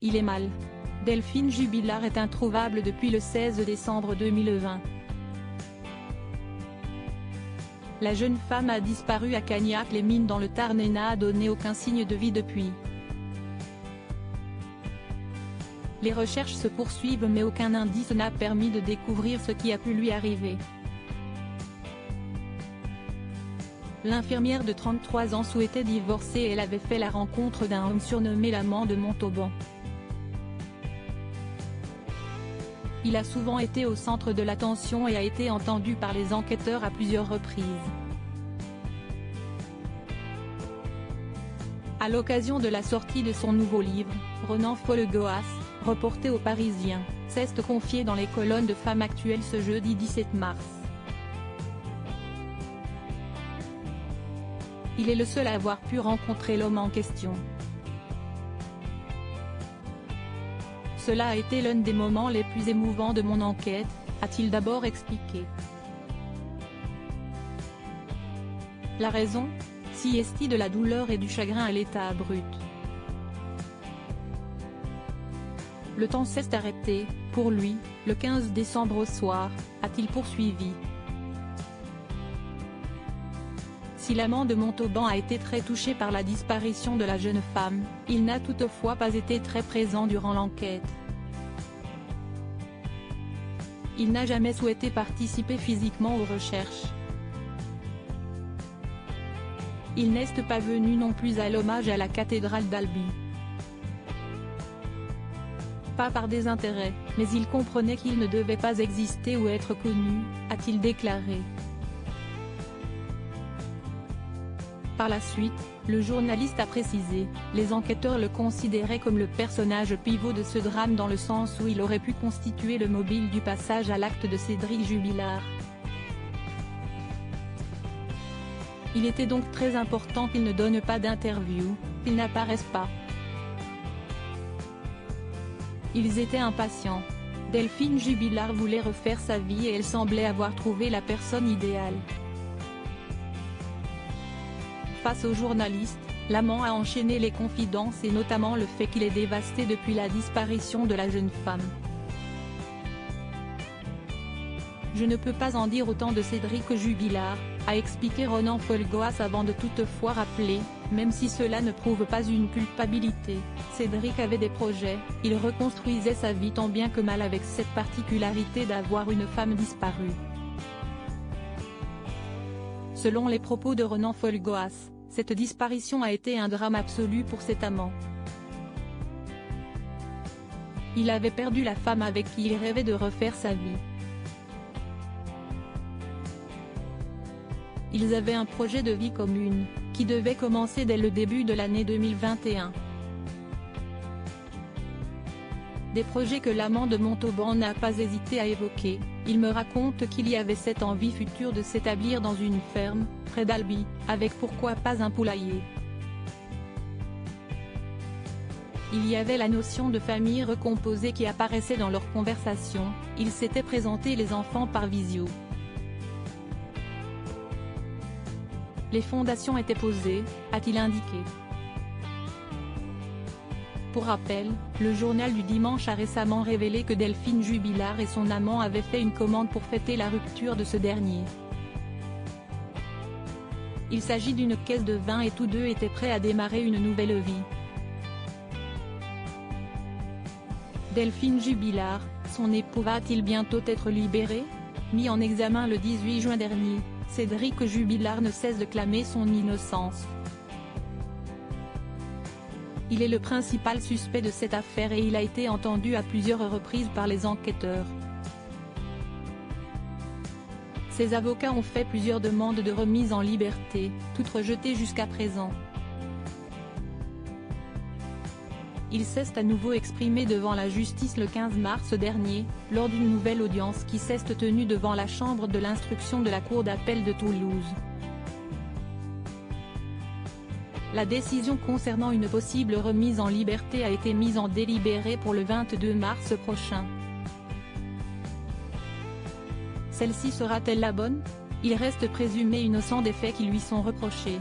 Il est mal. Delphine Jubilard est introuvable depuis le 16 décembre 2020. La jeune femme a disparu à Cagnac-les-Mines dans le Tarn et n'a donné aucun signe de vie depuis. Les recherches se poursuivent mais aucun indice n'a permis de découvrir ce qui a pu lui arriver. L'infirmière de 33 ans souhaitait divorcer et elle avait fait la rencontre d'un homme surnommé l'amant de Montauban. Il a souvent été au centre de l'attention et a été entendu par les enquêteurs à plusieurs reprises. À l'occasion de la sortie de son nouveau livre, Renan Folgoas, reporté au Parisien, s'est confié dans les colonnes de Femmes Actuelles ce jeudi 17 mars. Il est le seul à avoir pu rencontrer l'homme en question. Cela a été l'un des moments les plus émouvants de mon enquête, a-t-il d'abord expliqué. La raison ? Siesti de la douleur et du chagrin à l'état brut. Le temps s'est arrêté, pour lui, le 15 décembre au soir, a-t-il poursuivi. Si l'amant de Montauban a été très touché par la disparition de la jeune femme, il n'a toutefois pas été très présent durant l'enquête. Il n'a jamais souhaité participer physiquement aux recherches. Il n'est pas venu non plus à l'hommage à la cathédrale d'Albi. Pas par désintérêt, mais il comprenait qu'il ne devait pas exister ou être connu, a-t-il déclaré. Par la suite, le journaliste a précisé, les enquêteurs le considéraient comme le personnage pivot de ce drame dans le sens où il aurait pu constituer le mobile du passage à l'acte de Cédric Jubilard. Il était donc très important qu'il ne donne pas d'interview, qu'il n'apparaisse pas. Ils étaient impatients. Delphine Jubilard voulait refaire sa vie et elle semblait avoir trouvé la personne idéale. Face aux journalistes, l'amant a enchaîné les confidences et notamment le fait qu'il est dévasté depuis la disparition de la jeune femme. Je ne peux pas en dire autant de Cédric Jubilard, a expliqué Renan Folgoas avant de toutefois rappeler, même si cela ne prouve pas une culpabilité, Cédric avait des projets, il reconstruisait sa vie tant bien que mal avec cette particularité d'avoir une femme disparue. Selon les propos de Renan Folgoas, cette disparition a été un drame absolu pour cet amant. Il avait perdu la femme avec qui il rêvait de refaire sa vie. Ils avaient un projet de vie commune, qui devait commencer dès le début de l'année 2021. Des projets que l'amant de Montauban n'a pas hésité à évoquer. Il me raconte qu'il y avait cette envie future de s'établir dans une ferme, près d'Albi, avec pourquoi pas un poulailler. Il y avait la notion de famille recomposée qui apparaissait dans leurs conversations, ils s'étaient présentés les enfants par visio. Les fondations étaient posées, a-t-il indiqué. Pour rappel, le journal du dimanche a récemment révélé que Delphine Jubilard et son amant avaient fait une commande pour fêter la rupture de ce dernier. Il s'agit d'une caisse de vin et tous deux étaient prêts à démarrer une nouvelle vie. Delphine Jubilard, son époux va-t-il bientôt être libéré? Mis en examen le 18 juin dernier, Cédric Jubilard ne cesse de clamer son innocence. Il est le principal suspect de cette affaire et il a été entendu à plusieurs reprises par les enquêteurs. Ses avocats ont fait plusieurs demandes de remise en liberté, toutes rejetées jusqu'à présent. Il s'est à nouveau exprimé devant la justice le 15 mars dernier, lors d'une nouvelle audience qui s'est tenue devant la chambre de l'instruction de la cour d'appel de Toulouse. La décision concernant une possible remise en liberté a été mise en délibéré pour le 22 mars prochain. Celle-ci sera-t-elle la bonne? Il reste présumé innocent des faits qui lui sont reprochés.